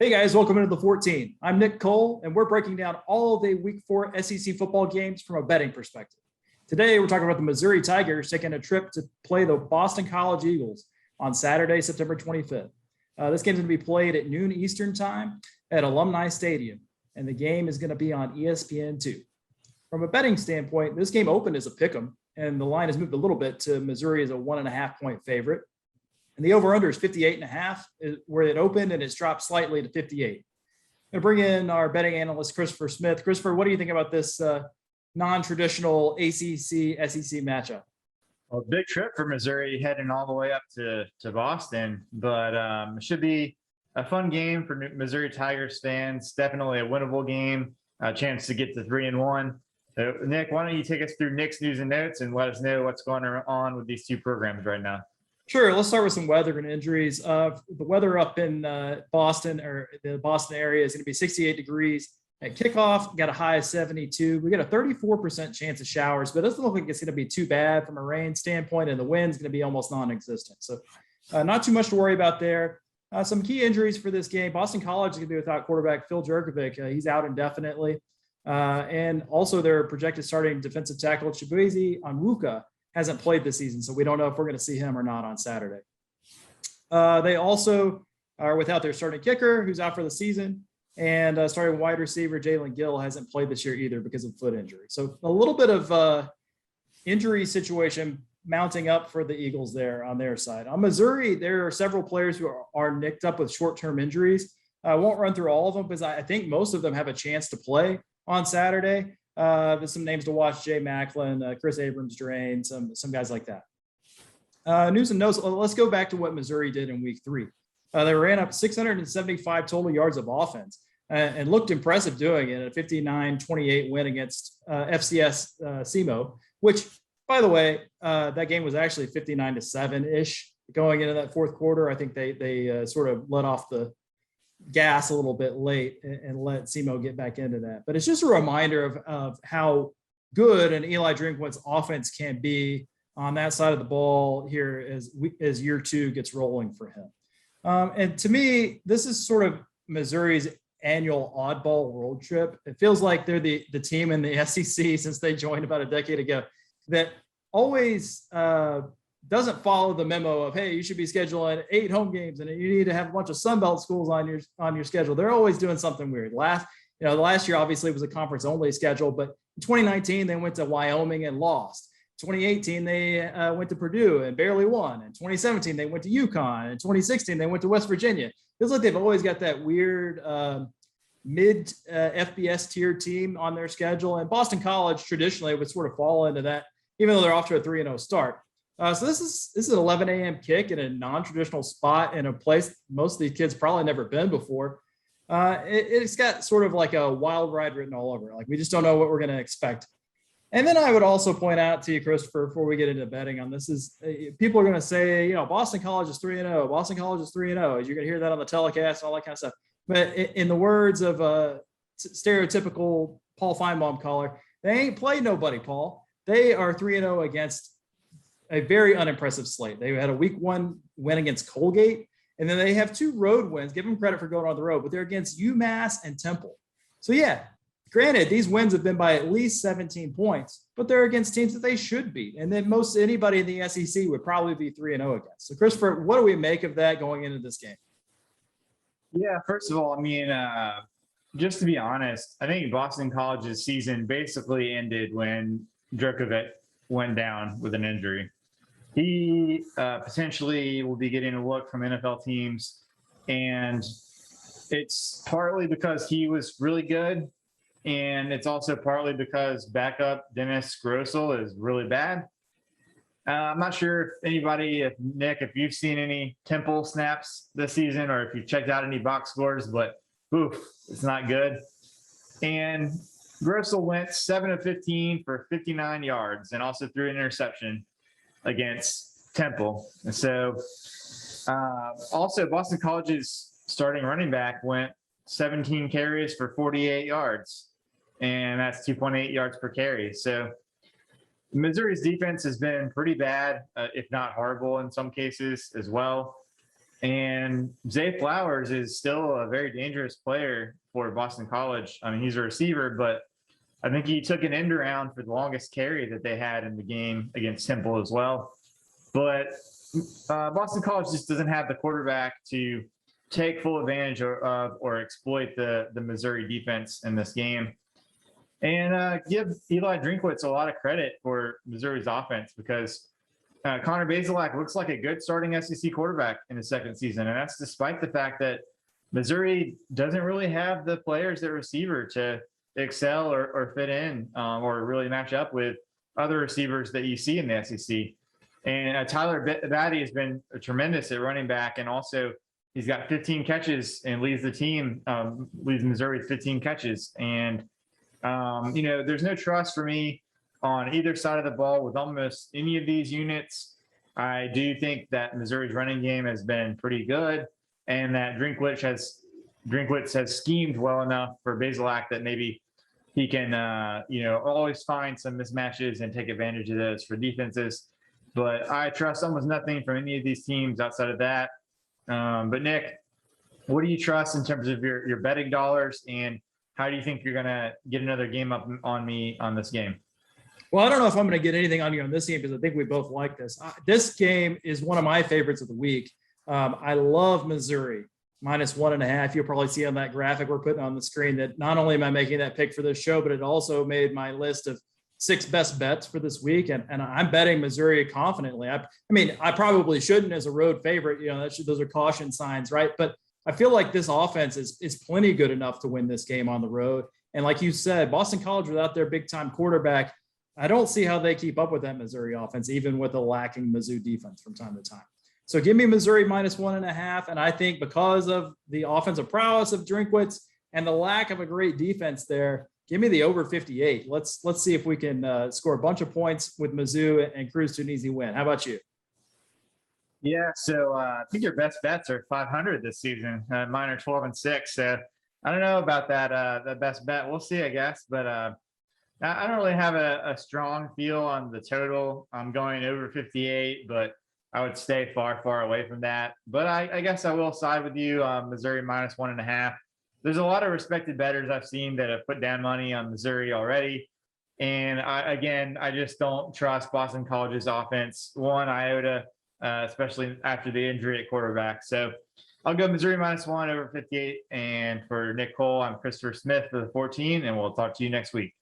Hey guys, welcome into the 14. I'm Nick Cole, and we're breaking down all of the Week 4 SEC football games from a betting perspective. Today, we're talking about the Missouri Tigers taking a trip to play the Boston College Eagles on Saturday, September 25th. This game is going to be played at noon Eastern time at Alumni Stadium, and the game is going to be on ESPN2. From a betting standpoint, this game opened as a pick'em, and the line has moved a little bit to Missouri as a 1.5-point favorite. And the over-under is 58.5, where it opened, and it's dropped slightly to 58. I'm going to bring in our betting analyst, Christopher Smith. Christopher, what do you think about this non-traditional ACC-SEC matchup? Well, big trip for Missouri heading all the way up to Boston, but it should be a fun game for Missouri Tigers fans. Definitely a winnable game, a chance to get to 3-1. So, Nick, why don't you take us through Nick's news and notes and let us know what's going on with these two programs right now? Sure. Let's start with some weather and injuries. The weather up in Boston or the Boston area is going to be 68 degrees at kickoff. Got a high of 72. We got a 34% chance of showers, but it doesn't look like it's going to be too bad from a rain standpoint, and the wind's going to be almost non-existent. So not too much to worry about there. Some key injuries for this game. Boston College is going to be without quarterback Phil Jurkovec. He's out indefinitely. And also their projected starting defensive tackle Chibueze Onwuka hasn't played this season, so we don't know if we're going to see him or not on Saturday. They also are without their starting kicker, who's out for the season, and starting wide receiver Jalen Gill hasn't played this year either because of foot injury. So a little bit of injury situation mounting up for the Eagles there on their side. On Missouri, there are several players who are nicked up with short-term injuries. I won't run through all of them because I think most of them have a chance to play on Saturday. There's some names to watch: Jay Macklin, Chris Abrams-Drain, some guys like that. News and notes. Let's go back to what Missouri did in week 3. They ran up 675 total yards of offense and looked impressive doing it. A 59-28 win against FCS SEMO, which, by the way, that game was actually 59-7-ish going into that fourth quarter. I think they sort of let off the gas a little bit late and let SEMO get back into that. But it's just a reminder of how good an Eli Drinkwitz offense can be on that side of the ball here as year 2 gets rolling for him. And to me, this is sort of Missouri's annual oddball road trip. It feels like they're the team in the SEC since they joined about a decade ago that always doesn't follow the memo of, hey, you should be scheduling 8 home games and you need to have a bunch of Sun Belt schools on your schedule. They're always doing something weird. The last year obviously was a conference only schedule, but in 2019 they went to Wyoming and lost. 2018 they went to Purdue and barely won. In 2017 they went to UConn. In 2016 they went to West Virginia. Feels like they've always got that weird mid FBS tier team on their schedule. And Boston College traditionally would sort of fall into that, even though they're off to a 3-0 start. So this is an 11 a.m. kick in a non-traditional spot in a place most of these kids probably never been before. It's got sort of like a wild ride written all over it. Like, we just don't know what we're going to expect. And then I would also point out to you, Christopher, before we get into betting on this, is people are going to say, Boston College is 3-0. Boston College is 3-0. You're going to hear that on the telecast and all that kind of stuff. But in the words of a stereotypical Paul Feinbaum caller, they ain't played nobody, Paul. They are 3-0 against a very unimpressive slate. They had a week 1 win against Colgate, and then they have 2 road wins. Give them credit for going on the road, but they're against UMass and Temple. So yeah, granted, these wins have been by at least 17 points, but they're against teams that they should beat. And then most anybody in the SEC would probably be 3-0 against. So Christopher, what do we make of that going into this game? Yeah, first of all, I mean, just to be honest, I think Boston College's season basically ended when Jurkovec went down with an injury. He potentially will be getting a look from NFL teams, and it's partly because he was really good, and it's also partly because backup Dennis Grossel is really bad. I'm not sure Nick, if you've seen any Temple snaps this season or if you've checked out any box scores, but it's not good. And Grossel went 7 of 15 for 59 yards and also threw an interception against Temple. And so also Boston College's starting running back went 17 carries for 48 yards, and that's 2.8 yards per carry. So Missouri's defense has been pretty bad, if not horrible in some cases as well. And Zay Flowers is still a very dangerous player for Boston College. I mean, he's a receiver, but I think he took an end around for the longest carry that they had in the game against Temple as well. But Boston College just doesn't have the quarterback to take full advantage of or exploit the Missouri defense in this game. And give Eli Drinkwitz a lot of credit for Missouri's offense, because Connor Bazelak looks like a good starting SEC quarterback in his second season. And that's despite the fact that Missouri doesn't really have the players at receiver to excel or fit in or really match up with other receivers that you see in the SEC. And Tyler Batty has been tremendous at running back. And also he's got 15 catches and leads the team, leads Missouri with 15 catches. And, there's no trust for me on either side of the ball with almost any of these units. I do think that Missouri's running game has been pretty good, and that Drinkwitz has schemed well enough for Bazelak that maybe he can, always find some mismatches and take advantage of those for defenses. But I trust almost nothing from any of these teams outside of that. But Nick, what do you trust in terms of your betting dollars, and how do you think you're going to get another game up on me on this game? Well, I don't know if I'm going to get anything on you on this game, because I think we both like this. This game is one of my favorites of the week. I love Missouri -1.5. You'll probably see on that graphic we're putting on the screen that not only am I making that pick for this show, but it also made my list of 6 best bets for this week. And I'm betting Missouri confidently. I mean, I probably shouldn't as a road favorite. Those are caution signs, right? But I feel like this offense is plenty good enough to win this game on the road. And like you said, Boston College without their big time quarterback, I don't see how they keep up with that Missouri offense, even with a lacking Mizzou defense from time to time. So give me Missouri -1.5. And I think because of the offensive prowess of Drinkwitz and the lack of a great defense there, give me the over 58. Let's see if we can score a bunch of points with Mizzou and cruise to an easy win. How about you? Yeah, so I think your best bets are 500 this season. Mine are 12-6. So I don't know about that the best bet. We'll see, I guess. But I don't really have a strong feel on the total. I'm going over 58, but I would stay far, far away from that. But I guess I will side with you, Missouri -1.5. There's a lot of respected bettors I've seen that have put down money on Missouri already. And I just don't trust Boston College's offense one iota, especially after the injury at quarterback. So I'll go Missouri -1 over 58. And for Nick Cole, I'm Christopher Smith for the 14, and we'll talk to you next week.